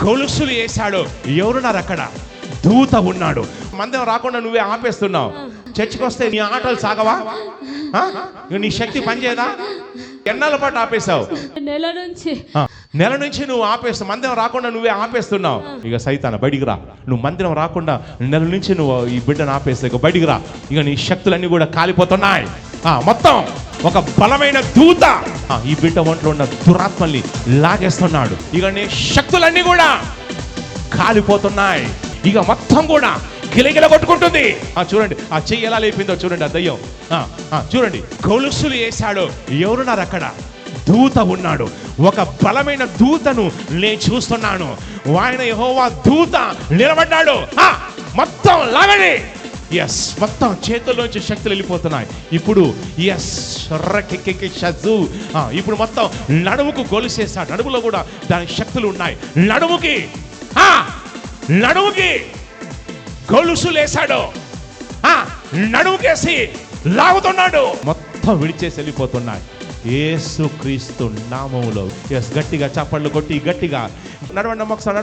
గొలుసులు వేశాడు. ఎవరున్నారు అక్కడ? దూత ఉన్నాడు. మందిరం రాకుండా నువ్వే ఆపేస్తున్నావు. చర్చికి వస్తే నీ ఆటలు సాగవా? నీ శక్తి పనిచేయదా? ఎన్నాళ్ళ పాటు ఆపేశావు? నెల నుంచి నువ్వు ఆపేస్తావు. మందిరం రాకుండా నువ్వే ఆపేస్తున్నావు. ఇక సైతాన బయటికి రా. నువ్వు మందిరం రాకుండా నెల నుంచి నువ్వు ఈ బిడ్డను ఆపేస్తావు. ఇక బయటికి రా. ఇక నీ శక్తులన్నీ కూడా కాలిపోతున్నాయి. మొత్తం ఒక బలమైన దూత ఈ బిడ్డ ఒంట్లో ఉన్న దురాత్మల్ని లాగేస్తున్నాడు. ఇక నీ శక్తులన్నీ కూడా కాలిపోతున్నాయి. ఇక మొత్తం కూడా గిలగిల కొట్టుకుంటుంది. చూడండి ఆ చెయ్యి ఎలా లేపిందో చూడండి. ఆ దయ్యం చూడండి. గొలుసులు వేశాడు. ఎవరున్నారు అక్కడ? దూత ఉన్నాడు. ఒక బలమైన దూతను నేను చూస్తున్నాను. ఆయన యెహోవా దూత నిలబడ్డాడు. మొత్తం లాగండి. ఎస్, మొత్తం చేతుల్లోంచి శక్తులు వెళ్ళిపోతున్నాయి. ఇప్పుడు ఎస్ ఇప్పుడు మొత్తం నడుముకు గొలుసేసాడు. నడుములో కూడా దాని శక్తులు ఉన్నాయి. నడుముకి గొలుసులు వేశాడు. నడుముకేసి లాగుతున్నాడు. మొత్తం విడిచేసి వెళ్ళిపోతున్నాయి. యేసుక్రీస్తు నామములో. ఎస్, గట్టిగా చప్పట్లు కొట్టి గట్టిగా నడవండి. ఒకసారి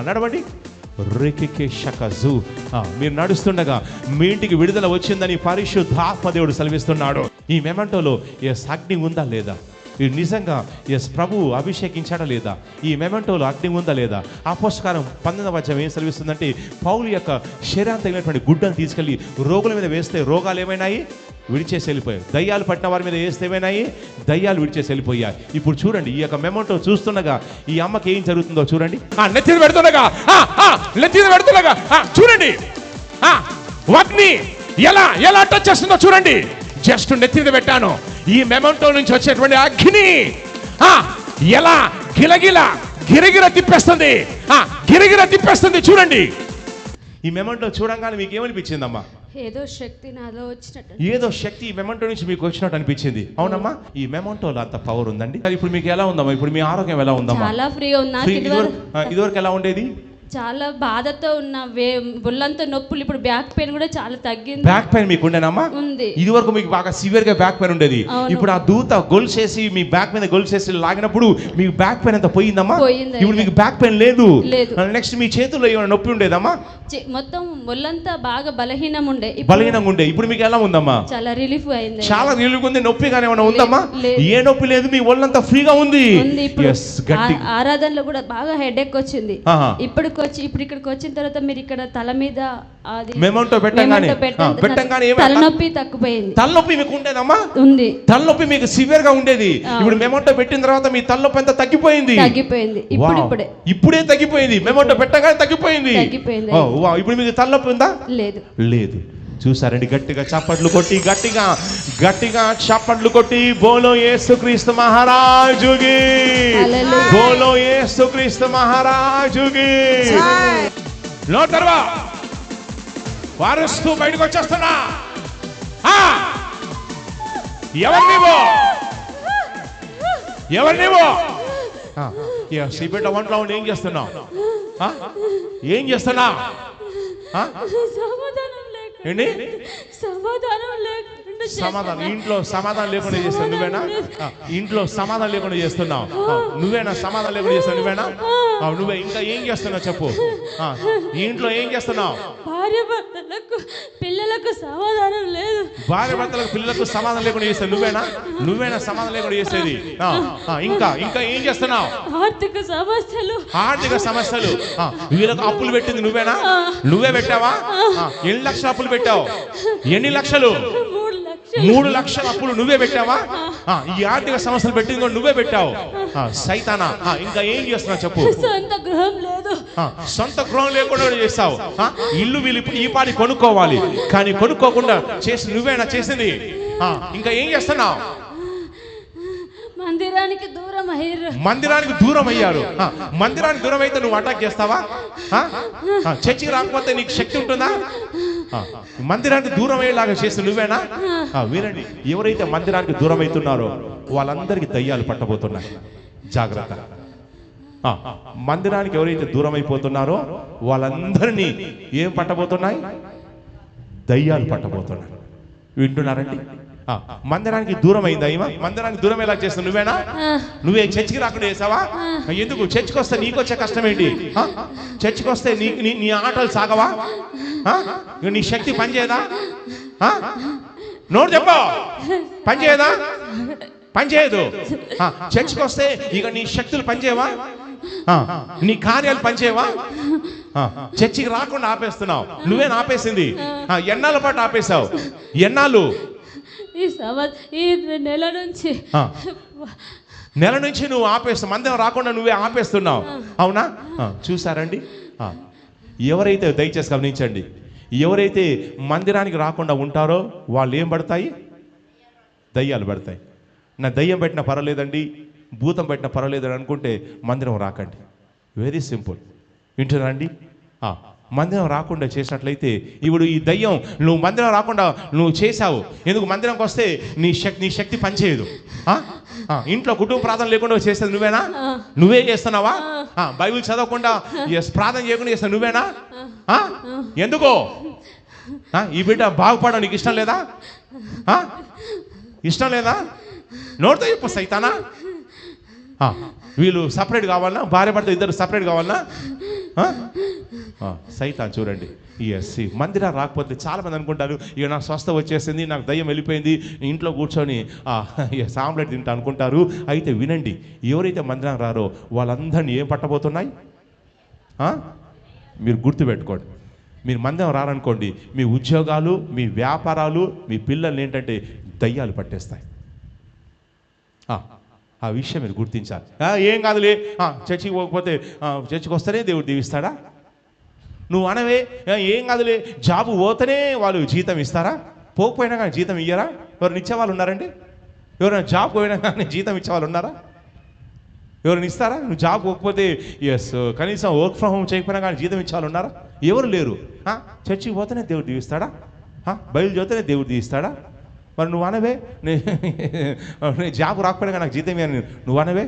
నడవండి. రేకికే షకజు. మీరు నడుస్తుండగా మీ ఇంటికి విడుదల వచ్చిందని పరిశుద్ధాత్మ దేవుడు సెలవిస్తున్నాడు. ఈ మెమంటోలో ఎస్ అగ్ని ఉందా లేదా? ఇది నిజంగా ఎస్ ప్రభువు అభిషేకించాడా లేదా? ఈ మెమెంటోలో అగ్ని ఉందా లేదా? అపోస్తలకార్యం 19వ అధ్యాయం ఏం సెలవిస్తుందంటే, పౌలు యొక్క శరీరం తగినటువంటి గుడ్డను తీసుకెళ్లి రోగుల మీద వేస్తే రోగాలు ఏమైనాయి? విడిచేసి వెళ్ళిపోయాయి. దయ్యాలు పట్టిన వారి మీద వేస్తే ఏమైనాయి? దయ్యాలు విడిచేసి వెళ్ళిపోయాయి. ఇప్పుడు చూడండి, ఈ యొక్క మెమెంటో చూస్తుండగా ఈ అమ్మకి ఏం జరుగుతుందో చూడండి. నెత్తిని పెడుతుండగా చూడండి అగ్ని ఎలా టచ్ చేస్తుందో చూడండి. జస్ట్ నెత్తి మీద పెట్టాను. ఈ మెమెంటో నుంచి వచ్చేటువంటి అగ్ని ఎలా గిరగిర తిప్పేస్తుంది చూడండి. ఈ మెమెంటో చూడంగానే మీకు ఏమనిపించిందమ్మా? ఏదో శక్తి నాలో వచ్చినట్టు, ఏదో శక్తి ఈ మెమెంటో నుంచి మీకు వచ్చినట్టు అనిపించింది. అవునమ్మా, ఈ మెమెంటోలో అంత పవర్ ఉందండి. ఇప్పుడు మీకు ఎలా ఉందమ్మా? ఇప్పుడు మీ ఆరోగ్యం ఎలా ఉందమ్మా? చాలా ఫ్రీగా ఉన్నా. ఇదివరకు ఎలా ఉండేది? చాలా బాధతో ఉన్న, బుల్లంతో నొప్పులు. ఇప్పుడు బ్యాక్ పెయిన్ కూడా చాలా తగ్గింది. బ్యాక్ పెయిన్ మీకు ఉండేనమ్మా? ఉంది. ఇది వరకు మీకు బాగా సివియర్ గా బ్యాక్ పెయిన్ ఉండేది. ఇప్పుడు ఆ దూత గొలుసేసి మీ బ్యాక్ మీద గొలుసేసి లాగినప్పుడు మీ బ్యాక్ పెయిన్ అంతా పోయిందమ్మా? ఇప్పుడు మీకు బ్యాక్ పెయిన్ లేదు. నెక్స్ట్ మీ చేతుల్లో ఏమైనా నొప్పి ఉండేదమ్మా? మొత్తం ఒళ్ళంతా బాగా బలహీనంగా ఉండే. ఇప్పుడు మీకు ఎలా ఉందమ్మా? చాలా రిలీఫ్ అయింది. చాలా రిలీఫ్ ఉంది. నొప్పి కానీ ఏమైనా ఉందమ్మా? ఏ నొప్పి లేదు. మీ ఒళ్ళంతా ఫ్రీగా ఉంది. ఆరాధనలో కూడా బాగా హెడేక్ వచ్చింది. ఇప్పుడు ఇక్కడికి వచ్చిన తర్వాత మీరు ఇక్కడ తల మీద మెమెంటో పెట్టంగానే తలనొప్పి తగ్గిపోయింది. తలనొప్పి మీకు ఉండేదమ్మా? ఉంది. తలనొప్పి మీకు సివియర్ గా ఉండేది. ఇప్పుడు మెమెంటో పెట్టిన తర్వాత మీ తలనొప్పి అంతా తగ్గిపోయింది. ఇప్పుడే తగ్గిపోయింది. మెమెంటో పెట్టగానే తగ్గిపోయింది. ఇప్పుడు మీకు తలనొప్పి ఉందా? లేదు. చూసారండి, గట్టిగా చప్పట్లు కొట్టి గట్టిగా చప్పట్లు కొట్టి బోలో యేసుక్రీస్తు మహారాజుకి, బోలో యేసుక్రీస్తు మహారాజుకి. లోతర్వా వారుస్తూ బయటకు వచ్చేస్తున్నా. ఎవరు నీవు? సిబిట వంటలో ఉండి ఏం చేస్తున్నావు? సమాధానం ఇంట్లో సమాధానం లేకుండా చేస్తావు నువ్వేనా? ఇంట్లో సమాధానం లేకుండా చేస్తున్నావు నువ్వేనా? సమాధానం లేకుండా చేస్తావు నువ్వేనా? నువ్వే. ఇంకా ఏం చేస్తున్నావు చెప్పు. ఇంట్లో ఏం చేస్తున్నావు? భార్య భర్తలకు పిల్లలకు సమాధానం లేదు. భార్య భర్తలకు పిల్లలకు సమాధానం లేకుండా చేస్తావు నువ్వేనా సమాధానం లేకుండా చేసేది? ఇంకా ఏం చేస్తున్నావు? ఆర్థిక సమస్యలు. వీళ్ళకు అప్పులు పెట్టింది నువ్వేనా? నువ్వే పెట్టావా? ఎన్ని లక్షల అప్పులు పెట్టావు? ఎన్ని లక్షలు? 3 లక్షల అప్పులు నువ్వే పెట్టావా? ఈ ఆర్థిక సమస్యలు పెట్టింది కూడా నువ్వే పెట్టావు. సైతానా, ఇంకా ఏం చేస్తున్నావు చెప్పు. సొంత గృహం లేకుండా చేస్తావు. ఇల్లు వీళ్ళు ఇప్పుడు ఈ పాటి కొనుక్కోవాలి, కానీ కొనుక్కోకుండా చేసి నువ్వేనా చేసింది? ఇంకా ఏం చేస్తున్నావు? మందిరానికి దూరం అయ్యారు. మందిరానికి దూరం అయితే నువ్వు అటాక్ చేస్తావా? చర్చికి రాకపోతే నీకు శక్తి ఉంటుందా? మందిరానికి దూరం అయ్యేలాగా చేసి నువ్వేనా? వినండి, ఎవరైతే మందిరానికి దూరం అవుతున్నారో వాళ్ళందరికీ దయ్యాలు పట్టబోతున్నాయి. జాగ్రత్త. మందిరానికి ఎవరైతే దూరం అయిపోతున్నారో వాళ్ళందరినీ ఏం పట్టబోతున్నాయి? దయ్యాలు పట్టబోతున్నాయి. వింటున్నారండి? మందిరానికి దూరం అయిందా ఈమె? మందిరానికి దూరం ఎలా చేస్తావు? నువ్వేనా? నువ్వే చర్చికి రాకుండా చేసావా? ఎందుకు? చర్చికి వస్తే నీకు వచ్చే కష్టం ఏంటి? చర్చికి వస్తే నీ ఆటలు సాగవా? నీ శక్తి పనిచేయదా? నోరు చెప్పు, పనిచేయదా? పనిచేయదు. చర్చికి వస్తే ఇక నీ శక్తులు పనిచేయవా? నీ కార్యాలు పనిచేయవా? చర్చికి రాకుండా ఆపేస్తున్నావు. నువ్వే ఆపేసింది. ఎన్నాళ్ళ పాటు ఆపేశావు? ఎన్నాళ్ళు? ఈ నెల నుంచి నువ్వు ఆపేస్తావు. మందిరం రాకుండా నువ్వే ఆపేస్తున్నావు. అవునా? చూసారండి, ఎవరైతే, దయచేసి గమనించండి, ఎవరైతే మందిరానికి రాకుండా ఉంటారో వాళ్ళు ఏం పడతాయి? దయ్యాలు పడతాయి. నా దయ్యం పెట్టినా పర్వాలేదండి, భూతం పెట్టినా పర్వాలేదని అనుకుంటే మందిరం రాకండి. Very simple. వింటున్నారండి? మందిరం రాకుండా చేసినట్లయితే ఇప్పుడు ఈ దయ్యం నువ్వు మందిరం రాకుండా నువ్వు చేశావు. ఎందుకు? మందిరంకి వస్తే నీ శక్తి పనిచేయదు. ఇంట్లో కుటుంబ ప్రార్థన లేకుండా చేసేది నువ్వేనా? నువ్వే చేస్తున్నావా? బైబిల్ చదవకుండా ప్రార్థన చేయకుండా చేస్తావు నువ్వేనా? ఎందుకో? ఈ బిడ్డ బాగుపడడం నీకు ఇష్టం లేదా? ఇష్టం లేదా? నోటితో చెప్పు సైతానా. వీళ్ళు సపరేట్ కావాలన్నా? భార్య భర్త ఇద్దరు సపరేట్ కావాలన్నా? సైతాన్ చూడండి. మందిరం రాకపోతే చాలామంది అనుకుంటారు ఇక నాకు స్వస్థ వచ్చేసింది, నాకు దయ్యం వెళ్ళిపోయింది, ఇంట్లో కూర్చొని ఆమ్లెట్ తింటా అనుకుంటారు. అయితే వినండి, ఎవరైతే మందిరం రారో వాళ్ళందరినీ ఏం పట్టబోతున్నాయి? మీరు గుర్తుపెట్టుకోండి. మీరు మందిరం రారనుకోండి, మీ ఉద్యోగాలు, మీ వ్యాపారాలు, మీ పిల్లల్ని ఏంటంటే దయ్యాలు పట్టేస్తాయి. ఆ విషయం మీరు గుర్తించాలి. ఏం కాదులే, చర్చికి పోకపోతే చర్చికి వస్తేనే దేవుడు దీవిస్తాడా? నువ్వు అనవే, ఏం కాదులే, జాబు పోతేనే వాళ్ళు జీతం ఇస్తారా? పోకపోయినా కానీ జీతం ఇయ్యరా? ఎవరైనా ఇచ్చే వాళ్ళు ఉన్నారండి? ఎవరైనా జాబ్ పోయినా కానీ జీతం ఇచ్చే వాళ్ళు ఉన్నారా? ఎవరైనా ఇస్తారా? నువ్వు జాబ్ పోకపోతే కనీసం వర్క్ ఫ్రమ్ హోమ్ చేయకపోయినా కానీ జీతం ఇచ్చే వాళ్ళు ఉన్నారా? ఎవరు లేరు. చర్చికి పోతేనే దేవుడు దీవిస్తాడా? బయలు చదివితేనే దేవుడు దీవిస్తాడా? మరి నువ్వు అనవే, నేను జాబ్ రాకపోయినా నాకు జీతం ఇవ్వని నువ్వు అనవే.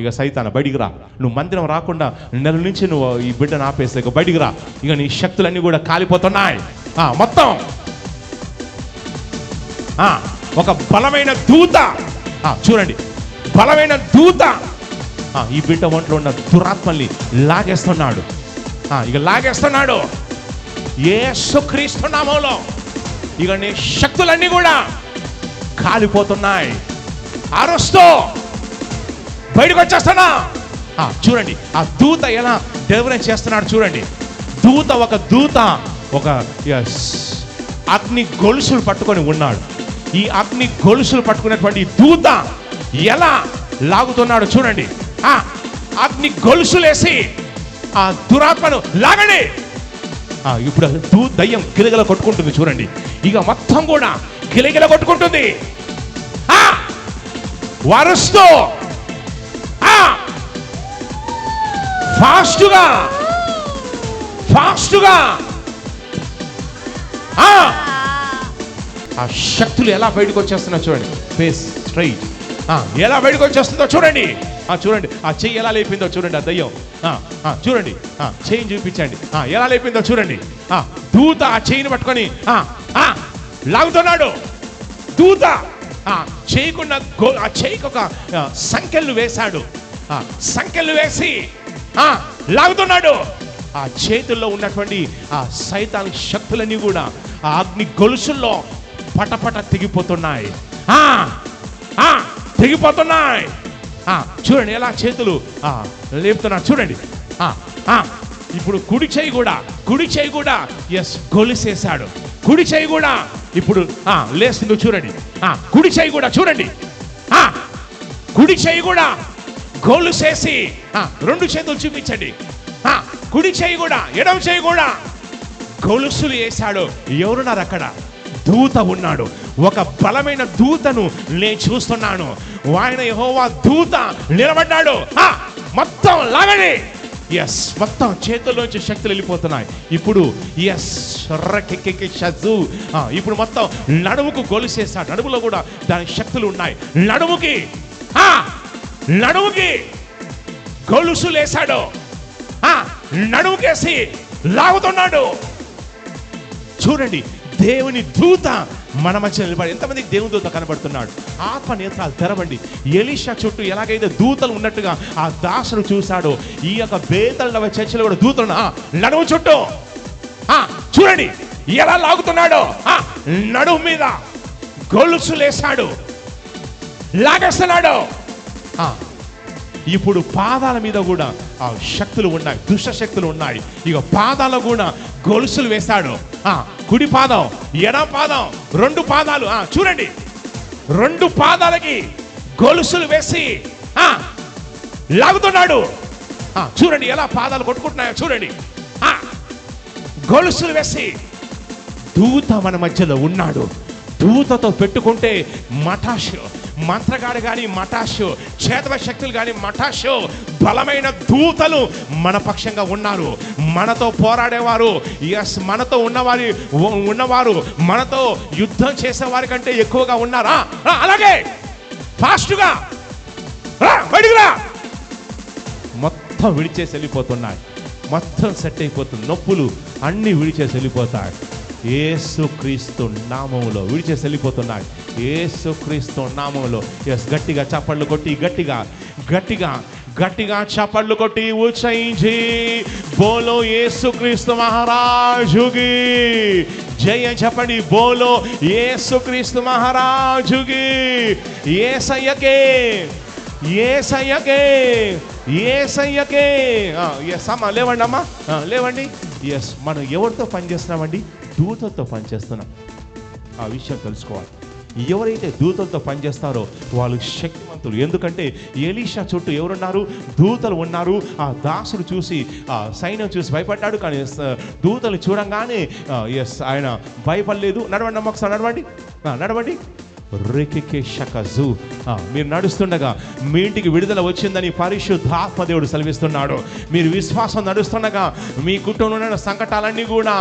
ఇక సైతాన బయటికి రా. నువ్వు మందిరం రాకుండా నెల నుంచి నువ్వు ఈ బిడ్డను ఆపేస్తే ఇక బయటికి రా. ఇక నీ శక్తులన్నీ కూడా కాలిపోతున్నాయి మొత్తం. ఒక బలమైన దూత, చూడండి, బలమైన దూత ఈ బిడ్డ ఒంట్లో ఉన్న దురాత్మల్ని లాగేస్తున్నాడు. ఇక లాగేస్తున్నాడు యేసుక్రీస్తు నామములో. ఇక నీ శక్తులన్నీ కూడా కాలిపోతున్నాయి. అరుస్తూ బయటకు వచ్చేస్తున్నా. చూడండి ఆ దూత ఎలా డెలివరెన్స్ చేస్తున్నాడు చూడండి. ఒక దూత ఒక అగ్ని గొలుసులు పట్టుకొని ఉన్నాడు. ఈ అగ్ని గొలుసులు పట్టుకున్నటువంటి దూత ఎలా లాగుతున్నాడు చూడండి. అగ్ని గొలుసులేసి ఆ దురాత్మను లాగండి. ఇప్పుడు దయ్యం గిలగిల కొట్టుకుంటుంది చూడండి. ఇక మొత్తం కూడా గిలగిల కొట్టుకుంటుంది. వరుస్తూ ఫాస్టుగా ఆ శక్తులు ఎలా బయటకు వచ్చేస్తున్నా చూడండి. ఫేస్ స్ట్రైట్ ఎలా బయటకు వచ్చేస్తుందో చూడండి. చూడండి ఆ చెయ్యి ఎలా లేపిందో చూడండి. ఆ దయ్యం చూడండి, చెయ్యిని చూపించండి ఎలా లేపిందో చూడండి. దూత ఆ చెయ్యిని పట్టుకొని లాగుతున్నాడు. దూత చేయకుండా ఆ చెయ్యికి ఒక సంకెళ్ళు వేశాడు. సంకెళ్ళు వేసి లాగుతున్నాడు. ఆ చేతుల్లో ఉన్నటువంటి ఆ సైతాన్ శక్తులన్నీ కూడా ఆ అగ్ని గొలుసుల్లో పటపట తెగిపోతున్నాయి. తెగిపోతున్నాయి. చూడండి ఎలా చేతులు లేపుతున్నారు చూడండి. ఇప్పుడు కుడి చేయి కూడా గొలుసేశాడు. కుడి చేయి కూడా ఇప్పుడు లేస్తుందో చూడండి. కుడి చేయి కూడా చూడండి. కుడి చేయి కూడా గొలుసేసి రెండు చేతులు చూపించండి. కుడి చేయి కూడా ఎడమ చేయి కూడా గొలుసులు వేశాడు. ఎవరున్నారు అక్కడ? దూత ఉన్నాడు. ఒక బలమైన దూతను నేను చూస్తున్నాను. ఆయన యెహోవా దూత నిలబడ్డాడు. మొత్తం లాగండి. మొత్తం చేతుల్లోంచి శక్తులు వెళ్ళిపోతున్నాయి. ఇప్పుడు ఇప్పుడు మొత్తం నడుముకు గొలుసేస్తాడు. నడుములో కూడా దాని శక్తులు ఉన్నాయి. నడుముకి గొలుసులు వేశాడు. నడుముకేసి లాగుతున్నాడు. చూడండి దేవుని దూత మన మధ్య నిలబడి. ఎంతమందికి దేవుని దూత కనబడుతున్నాడు? ఆత్మ నేత్రాలు తెరవండి. ఎలీషా చుట్టూ ఎలాగైతే దూతలు ఉన్నట్టుగా ఆ దాసుడు చూశాడో, ఈ యొక్క బేతల్ నగర్ చర్చిలో కూడా దూతలు నడుము చుట్టూ చూడండి ఎలా లాగుతున్నాడో. నడుము మీద గొలుసులేశాడు, లాగేస్తున్నాడు. ఇప్పుడు పాదాల మీద కూడా ఆ శక్తులు ఉన్నాయి, దుష్ట శక్తులు ఉన్నాయి. ఇక పాదాల కూడా గొలుసులు వేశాడు. కుడి పాదం, ఎడమ పాదం, 2 పాదాలు చూడండి, 2 పాదాలకి గొలుసులు వేసి లాగుతున్నాడు. చూడండి ఎలా పాదాలు కొట్టుకుంటున్నాయో చూడండి. గొలుసులు వేసి దూత మన మధ్యలో ఉన్నాడు. దూతతో పెట్టుకుంటే మఠాషు, మంత్రగాడు కానీ మఠాషు, చేతవ శక్తులు కానీ మఠాషు, బలమైన దూతలు మన పక్షంగా ఉన్నారు. మనతో పోరాడేవారు, ఎస్, మనతో ఉన్నవారు మనతో యుద్ధం చేసేవారి కంటే ఎక్కువగా ఉన్నారా? అలాగే ఫాస్ట్గా బయటికిరా. మొత్తం విడిచేసి వెళ్ళిపోతున్నాయి, మొత్తం సెట్ అయిపోతుంది. నొప్పులు అన్నీ విడిచేసి వెళ్ళిపోతాయి. యేసుక్రీస్తు నామములో విడిచేసి వెళ్ళిపోతున్నాయి. యేసుక్రీస్తు నామములో. ఎస్, గట్టిగా చప్పట్లు కొట్టి, గట్టిగా చప్పట్లు కొట్టి ఉచ్చరించి బోలో యేసుక్రీస్తు మహారాజుకి జయ చెప్పండి. బోలో యేసుక్రీస్తు మహారాజుకి. యేసయ్యకే, యేసయ్యకే, యేసయ్యకే. ఎస్ అమ్మా, లేవండి అమ్మా, లేవండి. ఎస్, మనం ఎవరితో పనిచేస్తున్నామండి? దూతలతో పనిచేస్తున్నాం. ఆ విషయం తెలుసుకోవాలి. ఎవరైతే దూతలతో పనిచేస్తారో వాళ్ళు శక్తివంతులు. ఎందుకంటే ఎలీషా చుట్టూ ఎవరున్నారు? దూతలు ఉన్నారు. ఆ దాసుడు చూసి, ఆ సైన్యం చూసి భయపడ్డాడు. కానీ దూతలు చూడంగానే ఎస్, ఆయన భయపడలేదు. నడవండి అమ్మ, ఒకసారి నడవండి. రేకెకే షకజు. మీరు నడుస్తుండగా మీ ఇంటికి విడుదల వచ్చిందని పరిశుద్ధాత్మ దేవుడు సెలవిస్తున్నాడు. మీరు విశ్వాసం నడుస్తుండగా మీ కుటుంబంలో ఉన్న సంకటాలన్నీ కూడా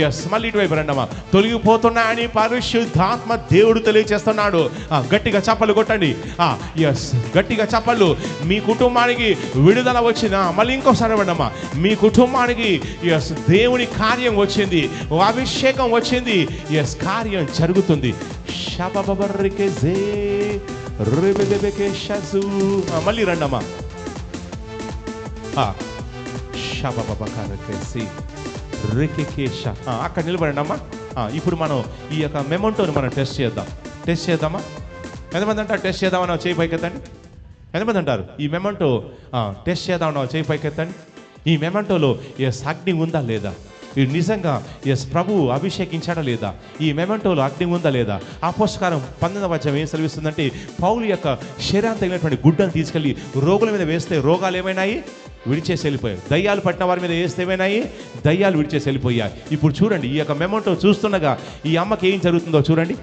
ఎస్, మళ్ళీ ఇటువైపు రండమ్మా, తొలగిపోతున్నాయని పరిశుద్ధాత్మ దేవుడు తెలియజేస్తున్నాడు. గట్టిగా చప్పలు కొట్టండి. ఎస్, గట్టిగా చప్పళ్ళు. మీ కుటుంబానికి విడుదల వచ్చిన, మళ్ళీ ఇంకోసారి రండమ్మా, మీ కుటుంబానికి ఎస్ దేవుని కార్యం వచ్చింది, అభిషేకం వచ్చింది. ఎస్, కార్యం జరుగుతుంది. మళ్ళీ రండమ్మా. అక్కడ నిలబడండి అమ్మా. ఇప్పుడు మనం ఈ యొక్క మెమోంటోని మనం టెస్ట్ చేద్దామా? ఎంతమంది అంటారు టెస్ట్ చేద్దామన్నా? చేయి పైకెత్తండి. ఎంతమంది అంటారు ఈ మెమోంటో టెస్ట్ చేద్దామన్నా? చేయి పైకెత్తండి. ఈ మెమోంటోలో ఎస్ అగ్ని ఉందా లేదా? ఇది నిజంగా ఎస్ ప్రభువు అభిషేకించాడా లేదా? ఈ మెమెంటోలో అగ్ని ఉందా లేదా? అపోస్తకారం 19వ అధ్యాయం ఏం సెలవిస్తుందంటే, పౌలు యొక్క శరీరం తగిలినటువంటి గుడ్డను తీసుకెళ్ళి రోగుల మీద వేస్తే రోగాలు ఏమైనాయి? విడిచేసి వెళ్ళిపోయాయి. దయ్యాలు పట్టిన వారి మీద వేస్తే ఏమైనాయి? దయ్యాలు విడిచేసి వెళ్ళిపోయాయి. ఇప్పుడు చూడండి, ఈ యొక్క మెమెంటో చూస్తుండగా ఈ అమ్మకి ఏం జరుగుతుందో చూడండి.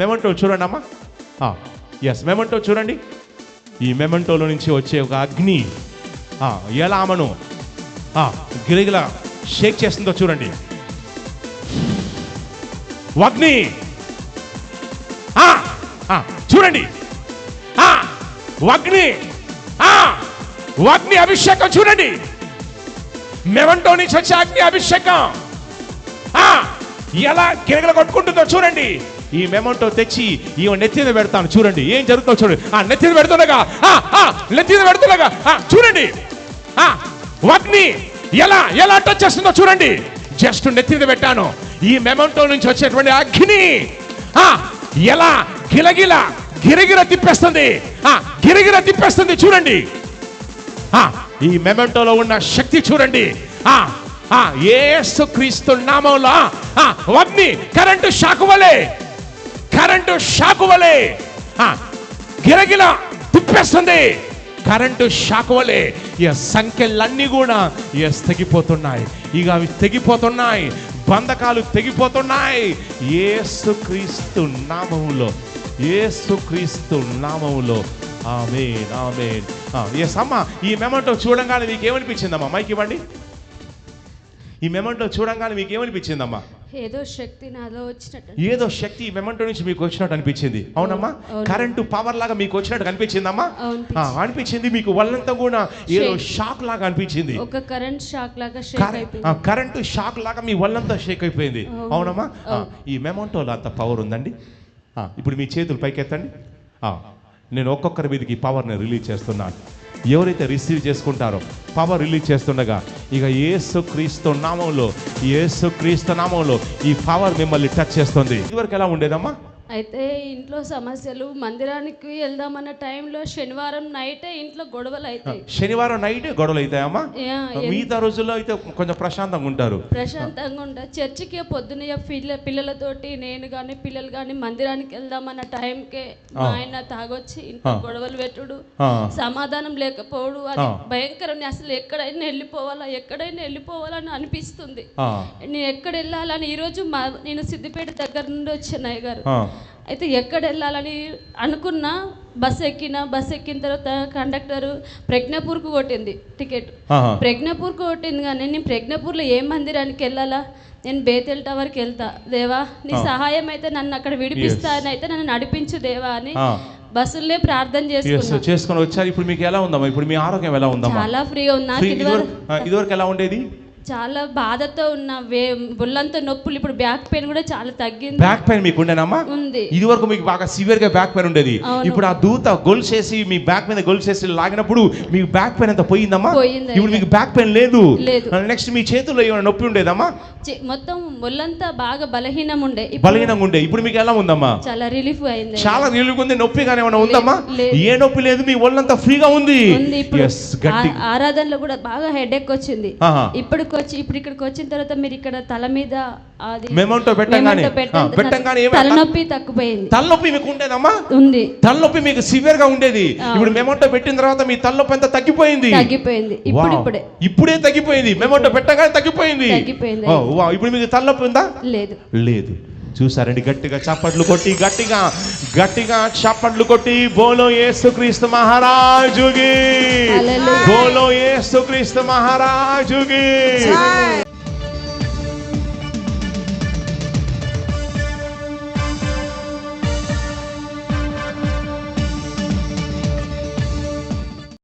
మెమెంటో చూడండి అమ్మ. ఎస్, మెమెంటో చూడండి. ఈ మెమెంటోలో నుంచి వచ్చే ఒక అగ్ని ఎలా అమ్మను గిరిగిల షేక్ చేస్తుందో చూడండి. అగ్ని చూడండి. అగ్ని అభిషేకం చూడండి. మెమంటో నుంచి వచ్చే అగ్ని అభిషేకం ఎలా గిరగల కొట్టుకుంటుందో చూడండి. ఈ మెమంటో తెచ్చి ఈమె నెత్తి మీద పెడతాను చూడండి. ఏం జరుగుతుందో చూడండి. నెత్తి మీద పెడుతుండగా చూడండి. అగ్ని ఎలా టచ్ చేస్తుందో చూడండి. జస్ట్ నెత్తి మీద పెట్టాను. ఈ మెమంటో నుంచి వచ్చేటువంటి అగ్ని ఎలా గిరగిర తిప్పేస్తుంది చూడండి. ఈ మెమెంటోలో ఉన్న శక్తి చూడండి. యేసుక్రీస్తు నామములో అగ్ని కరెంటు షాకు వలె గిరగిల తిప్పేస్తుంది. కరెంటు షాక్ వలె సంఖ్యలన్నీ కూడా తెగిపోతున్నాయి. ఇక అవి తెగిపోతున్నాయి, బంధకాలు తెగిపోతున్నాయి. యేసుక్రీస్తు నామములో ఆమేన్ ఆమేన్. ఎస్ అమ్మా, ఈ మెమెంటో చూడంగానే మీకు ఏమనిపించిందమ్మా? మైక్ ఇవ్వండి. ఈ మెమెంటో చూడంగానే మీకు ఏమనిపించిందమ్మా? ఏదో శక్తి నాలో వచ్చినట్టు ఏదో శక్తి మెమంటో నుంచి మీకు వచ్చినట్టు అనిపించింది. అవునమ్మా? కరెంటు పవర్ లాగా మీకు వచ్చినట్టు అనిపించిందమ్మా? అనిపించింది. మీకు వాళ్ళంతా కూడా ఏదో షాక్ లాగా అనిపించింది. ఒక కరెంట్ షాక్ లాగా షేక్ అయిపోయింది. కరెంటు షాక్ లాగా మీ వాళ్ళంతా షేక్ అయిపోయింది. అవునమ్మా? ఈ మెమంటోలో అంత పవర్ ఉందండి. ఇప్పుడు మీ చేతులు పైకెత్తండి. నేను ఒక్కొక్కరి మీదకి పవర్ని రిలీజ్ చేస్తున్నాను. ఎవరైతే రిసీవ్ చేసుకుంటారో పవర్ రిలీజ్ చేస్తుండగా ఇక యేసుక్రీస్తు నామంలో ఈ పవర్ మిమ్మల్ని టచ్ చేస్తుంది. ఇదివరకు ఎలా ఉండేదమ్మా? అయితే ఇంట్లో సమస్యలు, మందిరానికి వెళ్దామన్న టైంలో శనివారం నైటే ఇంట్లో గొడవలు అవుతాయి. శనివారం నైట్ గొడవలు అవుతాయమ్మా? మిగతా రోజుల్లో అయితే కొంచెం ప్రశాంతంగా ఉంటారు. ప్రశాంతంగా ఉంటారు. చర్చికి పొద్దున పిల్లలతోటి నేను కానీ పిల్లలు కానీ మందిరానికి వెళ్దామన్న టైంకే మా ఆయన తాగొచ్చి ఇంట్లో గొడవలు పెట్టుడు, సమాధానం లేకపోవడు. అది భయంకరం. అసలు ఎక్కడైనా వెళ్ళిపోవాలని అనిపిస్తుంది. నేను ఎక్కడ వెళ్ళాలని ఈరోజు నేను సిద్దిపేట దగ్గర నుండి వచ్చాను అయ్య గారు. అయితే ఎక్కడ వెళ్ళాలని అనుకున్నా బస్ ఎక్కిన తర్వాత కండక్టర్ ప్రజ్ఞాపూర్కు కొట్టింది టికెట్. ప్రజ్ఞాపూర్కు కొట్టింది కానీ నేను ప్రజ్ఞాపూర్లో ఏ మందిరానికి వెళ్ళాలా? నేను బేతెల్ టవర్కి వెళ్తా దేవా, నీ సహాయం అయితే నన్ను అక్కడ విడిపిస్తానైతే నన్ను నడిపించు దేవా అని బస్సులే ప్రార్థన చేసుకొని వచ్చారు. ఇప్పుడు మీకు ఎలా ఉందమ్మా? ఇప్పుడు మీ ఆరోగ్యం ఎలా ఉందమ్మా? చాలా ఫ్రీగా ఉన్నా. ఇదివరకు ఎలా ఉండేది? చాలా బాధతో ఉన్న బుల్లంతో నొప్పులు. ఇప్పుడు బ్యాక్ పెయిన్ కూడా చాలా తగ్గింది. బ్యాక్ పెయిన్ మీకు ఉండేనమ్మా? ఉంది. ఇది వరకు మీకు బాగా సివియర్ గా బ్యాక్ పెయిన్ ఉండేది. ఇప్పుడు ఆ దూత గొలుసేసి మీ బ్యాక్ మీద గొలుసేసి లాగినప్పుడు మీ బ్యాక్ పెయిన్ అంతా పోయిందమ్మా? ఇప్పుడు మీకు బ్యాక్ పెయిన్ లేదు. నెక్స్ట్ మీ చేతుల్లో ఏమైనా నొప్పి ఉండేదమ్మా? మొత్తం ఒళ్ళంతా బాగా బలహీనంగా ఉండే. ఇప్పుడు మీకు ఎలా ఉందమ్మా? చాలా రిలీఫ్ అయింది. చాలా రిలీఫ్ ఉంది. నొప్పి కానీ ఏమైనా ఉందమ్మా? ఏ నొప్పి లేదు. మీ ఒళ్ళంతా ఫ్రీగా ఉంది. ఆరాధనలో కూడా బాగా హెడేక్ వచ్చింది. ఇప్పుడు ఇక్కడికి వచ్చిన తర్వాత మీరు ఇక్కడ తల మీద అది మెమంటో పెట్టంగానే తలనొప్పి తగ్గిపోయింది. తలనొప్పి మీకు ఉండేదమ్మా? ఉంది. తలనొప్పి మీకు సివియర్ గా ఉండేది. ఇప్పుడు మెమంటో పెట్టిన తర్వాత మీ తలనొప్పి అంతా తగ్గిపోయింది. ఇప్పుడే తగ్గిపోయింది. మెమంటో పెట్టగానే తగ్గిపోయింది. ఇప్పుడు మీకు తలనొప్పి ఉందా? లేదు. చూసారండి? గట్టిగా చప్పట్లు కొట్టి గట్టిగా చప్పట్లు కొట్టి బోలో యేసుక్రీస్తు మహారాజుకి, బోలో యేసుక్రీస్తు మహారాజుకి.